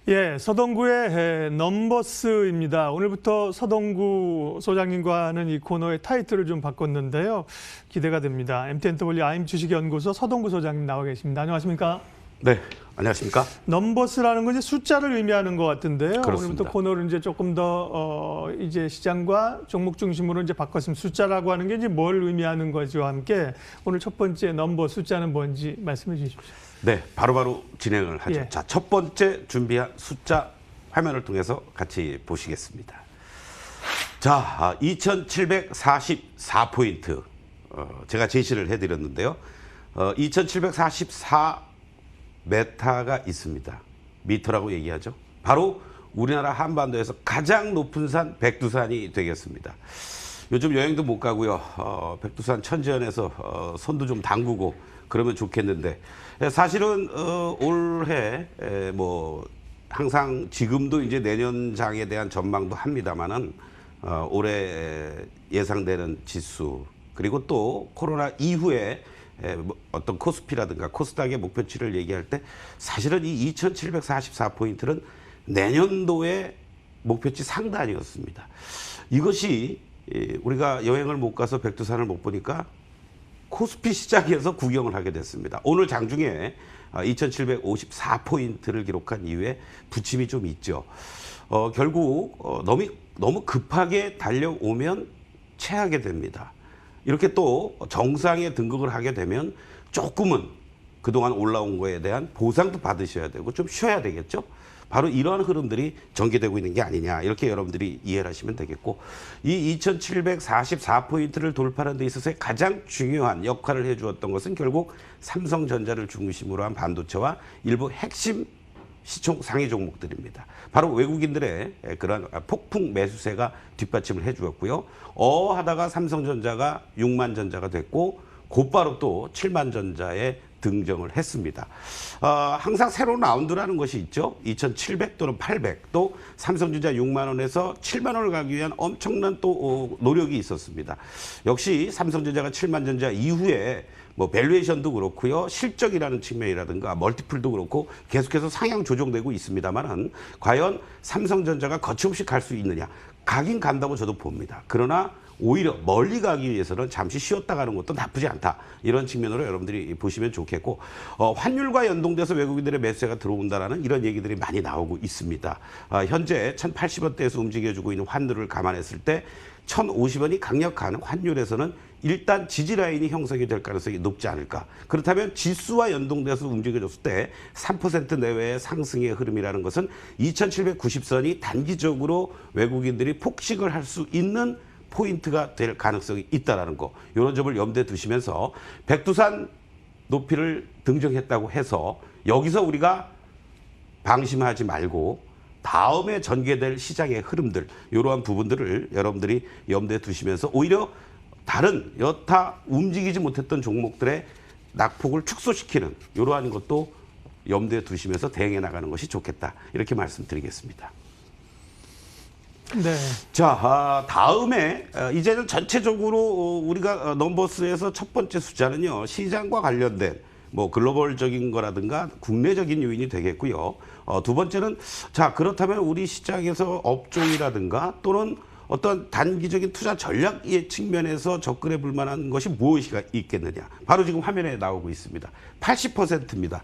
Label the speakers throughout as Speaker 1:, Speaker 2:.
Speaker 1: 예, 서동구의 넘버스입니다. 오늘부터 서동구 소장님과는 이 코너의 타이틀을 좀 바꿨는데요. 기대가 됩니다. MTNW 아임 주식연구소 서동구 소장님 나와 계십니다. 안녕하십니까?
Speaker 2: 네, 안녕하십니까?
Speaker 1: 넘버스라는 건 이제 숫자를 의미하는 것 같은데요.
Speaker 2: 그렇습니다.
Speaker 1: 오늘부터 코너를 이제 조금 더 이제 시장과 종목 중심으로 이제 바꿨습니다. 숫자라고 하는 게 이제 뭘 의미하는 것과 함께 오늘 첫 번째 넘버 숫자는 뭔지 말씀해 주십시오.
Speaker 2: 네, 바로바로 진행을 하죠.
Speaker 1: 예.
Speaker 2: 자, 첫 번째 준비한 숫자 화면을 통해서 같이 보시겠습니다. 자, 2744포인트 제가 제시를 해드렸는데요. 2744 메타가 있습니다. 미터라고 얘기하죠. 바로 우리나라 한반도에서 가장 높은 산 백두산이 되겠습니다. 요즘 여행도 못 가고요. 백두산 천지연에서 손도 좀 담그고 그러면 좋겠는데 사실은 올해 뭐 항상 지금도 이제 내년장에 대한 전망도 합니다만은 올해 예상되는 지수 그리고 또 코로나 이후에 어떤 코스피라든가 코스닥의 목표치를 얘기할 때 사실은 이 2744포인트는 내년도의 목표치 상단이었습니다. 이것이 우리가 여행을 못 가서 백두산을 못 보니까 코스피 시장에서 구경을 하게 됐습니다. 오늘 장중에 2754포인트를 기록한 이후에 부침이 좀 있죠. 결국 너무 급하게 달려오면 체하게 됩니다. 이렇게 또 정상에 등극을 하게 되면 조금은 그동안 올라온 거에 대한 보상도 받으셔야 되고 좀 쉬어야 되겠죠. 바로 이러한 흐름들이 전개되고 있는 게 아니냐 이렇게 여러분들이 이해를 하시면 되겠고 이 2744포인트를 돌파하는 데 있어서 가장 중요한 역할을 해주었던 것은 결국 삼성전자를 중심으로 한 반도체와 일부 핵심 시총 상위 종목들입니다. 바로 외국인들의 그런 폭풍 매수세가 뒷받침을 해주었고요. 하다가 삼성전자가 6만 전자가 됐고 곧바로 또 7만 전자에 등정을 했습니다. 항상 새로운 라운드라는 것이 있죠. 2,700 또는 800 또 삼성전자 6만 원에서 7만 원을 가기 위한 엄청난 또 노력이 있었습니다. 역시 삼성전자가 7만 전자 이후에 뭐 밸류에이션도 그렇고요. 실적이라는 측면이라든가 멀티플도 그렇고 계속해서 상향 조정되고 있습니다만은 과연 삼성전자가 거침없이 갈 수 있느냐? 가긴 간다고 저도 봅니다. 그러나 오히려 멀리 가기 위해서는 잠시 쉬었다 가는 것도 나쁘지 않다. 이런 측면으로 여러분들이 보시면 좋겠고 환율과 연동돼서 외국인들의 매수세가 들어온다라는 이런 얘기들이 많이 나오고 있습니다. 현재 1,080원대에서 움직여주고 있는 환율을 감안했을 때 1,050원이 강력한 환율에서는 일단 지지라인이 형성이 될 가능성이 높지 않을까. 그렇다면 지수와 연동돼서 움직여줬을 때 3% 내외의 상승의 흐름이라는 것은 2,790선이 단기적으로 외국인들이 폭식을 할 수 있는 포인트가 될 가능성이 있다는 거. 이런 점을 염두에 두시면서 백두산 높이를 등정했다고 해서 여기서 우리가 방심하지 말고 다음에 전개될 시장의 흐름들 이러한 부분들을 여러분들이 염두에 두시면서 오히려 다른 여타 움직이지 못했던 종목들의 낙폭을 축소시키는 이러한 것도 염두에 두시면서 대응해 나가는 것이 좋겠다. 이렇게 말씀드리겠습니다.
Speaker 1: 네.
Speaker 2: 자, 다음에 이제는 전체적으로 우리가 넘버스에서 첫 번째 숫자는요. 시장과 관련된 뭐 글로벌적인 거라든가 국내적인 요인이 되겠고요. 두 번째는 자, 그렇다면 우리 시장에서 업종이라든가 또는 어떤 단기적인 투자 전략의 측면에서 접근해 볼 만한 것이 무엇이 있겠느냐. 바로 지금 화면에 나오고 있습니다. 80%입니다.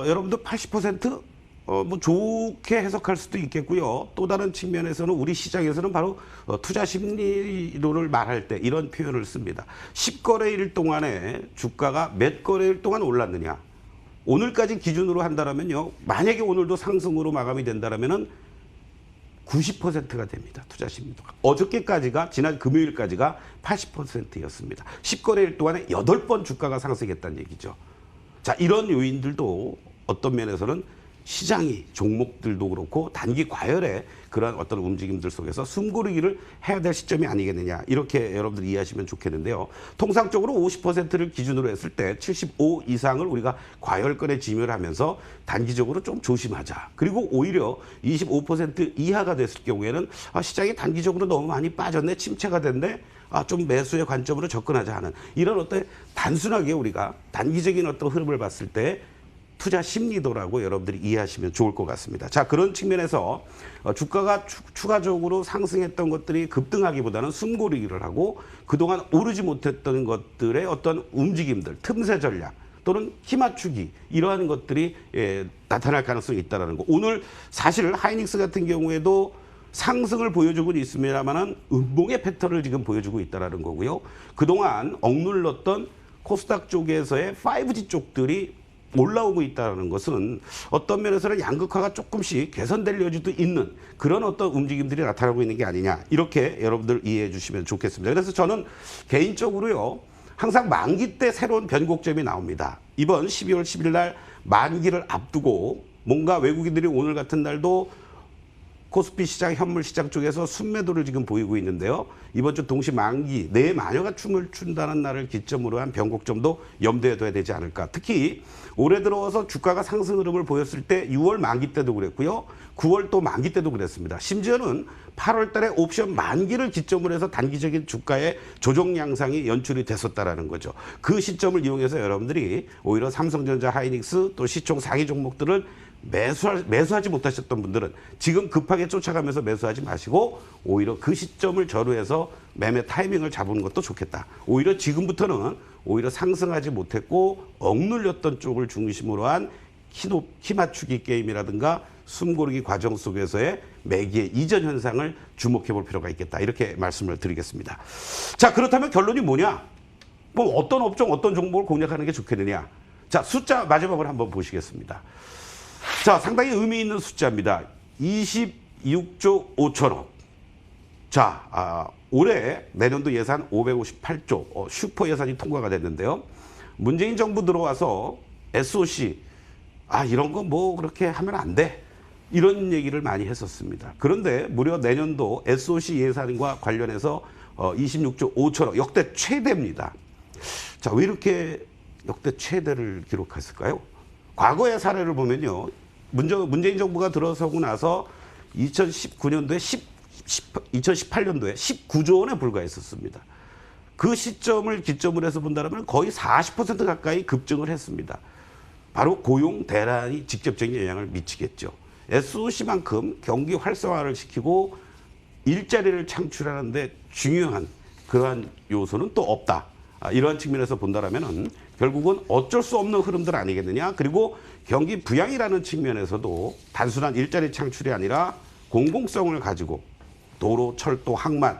Speaker 2: 여러분들 80%? 뭐 좋게 해석할 수도 있겠고요. 또 다른 측면에서는 우리 시장에서는 바로 투자 심리론을 말할 때 이런 표현을 씁니다. 10거래일 동안에 주가가 몇 거래일 동안 올랐느냐. 오늘까지 기준으로 한다면요. 만약에 오늘도 상승으로 마감이 된다면은 90%가 됩니다. 투자 심리도가. 어저께까지가 지난 금요일까지가 80%였습니다. 10거래일 동안에 8번 주가가 상승했다는 얘기죠. 자, 이런 요인들도 어떤 면에서는 시장이 종목들도 그렇고 단기 과열의 그런 어떤 움직임들 속에서 숨고르기를 해야 될 시점이 아니겠느냐 이렇게 여러분들이 이해하시면 좋겠는데요. 통상적으로 50%를 기준으로 했을 때 75 이상을 우리가 과열권에 지멸하면서 단기적으로 좀 조심하자. 그리고 오히려 25% 이하가 됐을 경우에는 시장이 단기적으로 너무 많이 빠졌네, 침체가 됐네. 좀 매수의 관점으로 접근하자 하는 이런 어떤 단순하게 우리가 단기적인 어떤 흐름을 봤을 때 투자 심리도라고 여러분들이 이해하시면 좋을 것 같습니다. 자, 그런 측면에서 주가가 추가적으로 상승했던 것들이 급등하기보다는 숨고르기를 하고 그동안 오르지 못했던 것들의 어떤 움직임들, 틈새 전략 또는 키 맞추기 이러한 것들이 나타날 가능성이 있다는 거. 오늘 사실 하이닉스 같은 경우에도 상승을 보여주고 있습니다만은 음봉의 패턴을 지금 보여주고 있다는 거고요. 그동안 억눌렀던 코스닥 쪽에서의 5G 쪽들이 올라오고 있다는 것은 어떤 면에서는 양극화가 조금씩 개선될 여지도 있는 그런 어떤 움직임들이 나타나고 있는 게 아니냐 이렇게 여러분들 이해해 주시면 좋겠습니다. 그래서 저는 개인적으로요 항상 만기 때 새로운 변곡점이 나옵니다. 이번 12월 10일 날 만기를 앞두고 뭔가 외국인들이 오늘 같은 날도 코스피 시장, 현물 시장 쪽에서 순매도를 지금 보이고 있는데요. 이번 주 동시 만기, 내 마녀가 춤을 춘다는 날을 기점으로 한 변곡점도 염두에 둬야 되지 않을까. 특히 올해 들어와서 주가가 상승 흐름을 보였을 때 6월 만기 때도 그랬고요. 9월 또 만기 때도 그랬습니다. 심지어는 8월 달에 옵션 만기를 기점으로 해서 단기적인 주가의 조정 양상이 연출이 됐었다라는 거죠. 그 시점을 이용해서 여러분들이 오히려 삼성전자, 하이닉스 또 시총 상위 종목들을 매수하지 못하셨던 분들은 지금 급하게 쫓아가면서 매수하지 마시고 오히려 그 시점을 저루해서 매매 타이밍을 잡은 것도 좋겠다. 오히려 지금부터는 오히려 상승하지 못했고 억눌렸던 쪽을 중심으로 한 키 맞추기 게임이라든가 숨고르기 과정 속에서의 매기의 이전 현상을 주목해 볼 필요가 있겠다. 이렇게 말씀을 드리겠습니다. 자, 그렇다면 결론이 뭐냐? 그럼 어떤 업종, 어떤 종목을 공략하는 게 좋겠느냐? 자, 숫자 마지막으로 한번 보시겠습니다. 자, 상당히 의미 있는 숫자입니다. 26조 5천억. 자, 올해 내년도 예산 558조 슈퍼 예산이 통과가 됐는데요. 문재인 정부 들어와서 SOC 이런 거 뭐 그렇게 하면 안 돼. 이런 얘기를 많이 했었습니다. 그런데 무려 내년도 SOC 예산과 관련해서 26조 5천억 역대 최대입니다. 자, 왜 이렇게 역대 최대를 기록했을까요? 과거의 사례를 보면요. 문재인 정부가 들어서고 나서 2019년도에 2018년도에 19조 원에 불과했었습니다. 그 시점을 기점으로 해서 본다면 거의 40% 가까이 급증을 했습니다. 바로 고용 대란이 직접적인 영향을 미치겠죠. SOC만큼 경기 활성화를 시키고 일자리를 창출하는데 중요한 그러한 요소는 또 없다. 이러한 측면에서 본다면은 결국은 어쩔 수 없는 흐름들 아니겠느냐. 그리고 경기 부양이라는 측면에서도 단순한 일자리 창출이 아니라 공공성을 가지고 도로, 철도, 항만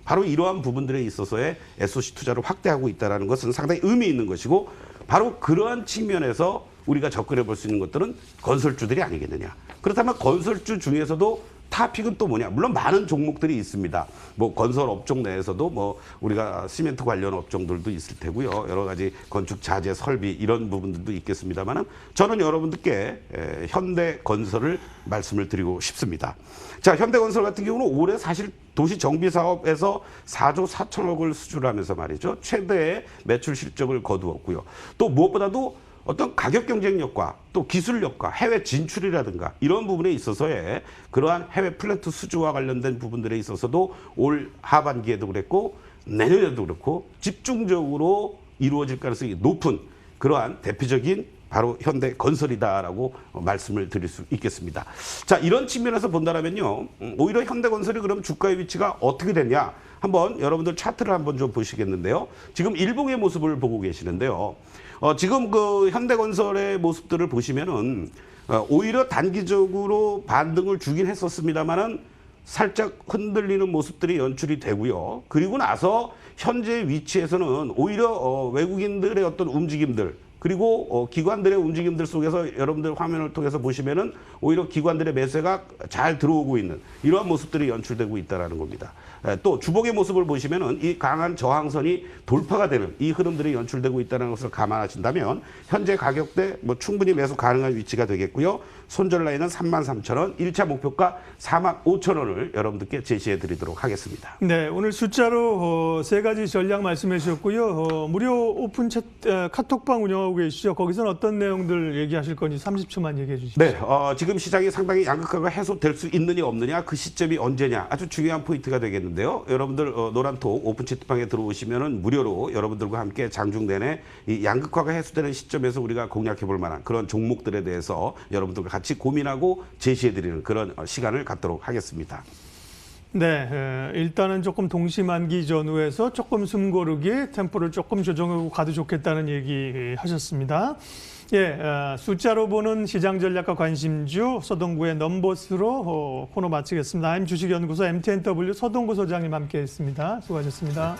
Speaker 2: 바로 이러한 부분들에 있어서의 SOC 투자를 확대하고 있다는 것은 상당히 의미 있는 것이고 바로 그러한 측면에서 우리가 접근해 볼 수 있는 것들은 건설주들이 아니겠느냐. 그렇다면 건설주 중에서도 탑픽은 또 뭐냐? 물론 많은 종목들이 있습니다. 뭐 건설 업종 내에서도 뭐 우리가 시멘트 관련 업종들도 있을 테고요. 여러 가지 건축 자재 설비 이런 부분들도 있겠습니다만은 저는 여러분들께 현대건설을 말씀을 드리고 싶습니다. 자, 현대건설 같은 경우는 올해 사실 도시 정비 사업에서 4조 4천억을 수주하면서 말이죠. 최대의 매출 실적을 거두었고요. 또 무엇보다도 어떤 가격 경쟁력과 또 기술력과 해외 진출이라든가 이런 부분에 있어서의 그러한 해외 플랜트 수주와 관련된 부분들에 있어서도 올 하반기에도 그랬고 내년에도 그렇고 집중적으로 이루어질 가능성이 높은 그러한 대표적인 바로 현대건설이다라고 말씀을 드릴 수 있겠습니다. 자, 이런 측면에서 본다면요. 오히려 현대건설이 그럼 주가의 위치가 어떻게 되냐? 한번 여러분들 차트를 한번 좀 보시겠는데요. 지금 일봉의 모습을 보고 계시는데요. 지금 그 현대건설의 모습들을 보시면은 오히려 단기적으로 반등을 주긴 했었습니다만은 살짝 흔들리는 모습들이 연출이 되고요. 그리고 나서 현재 위치에서는 오히려 외국인들의 어떤 움직임들 그리고 기관들의 움직임들 속에서 여러분들 화면을 통해서 보시면은 오히려 기관들의 매수가 잘 들어오고 있는 이러한 모습들이 연출되고 있다라는 겁니다. 또 주봉의 모습을 보시면은 이 강한 저항선이 돌파가 되는 이 흐름들이 연출되고 있다는 것을 감안하신다면 현재 가격대 뭐 충분히 매수 가능한 위치가 되겠고요. 손절 라인은 33,000원, 1차 목표가 45,000원을 여러분들께 제시해 드리도록 하겠습니다.
Speaker 1: 네, 오늘 숫자로 세 가지 전략 말씀해 주셨고요. 무료 오픈 카톡방 운영하고 지켜보고 계시죠? 거기서는 어떤 내용들 얘기하실 건지 30초만 얘기해 주십시오.
Speaker 2: 네, 지금 시장이 상당히 양극화가 해소될 수 있느냐 없느냐 그 시점이 언제냐 아주 중요한 포인트가 되겠는데요. 여러분들 노란톡 오픈 채팅방에 들어오시면은 무료로 여러분들과 함께 장중 내내 이 양극화가 해소되는 시점에서 우리가 공략해 볼 만한 그런 종목들에 대해서 여러분들과 같이 고민하고 제시해 드리는 그런 시간을 갖도록 하겠습니다.
Speaker 1: 네, 일단은 조금 동시만기 전후에서 조금 숨고르기, 템포를 조금 조정하고 가도 좋겠다는 얘기 하셨습니다. 예, 숫자로 보는 시장 전략과 관심주 서동구의 넘버스로 코너 마치겠습니다. I'm 주식연구소 MTNW 서동구 소장님 함께했습니다. 수고하셨습니다.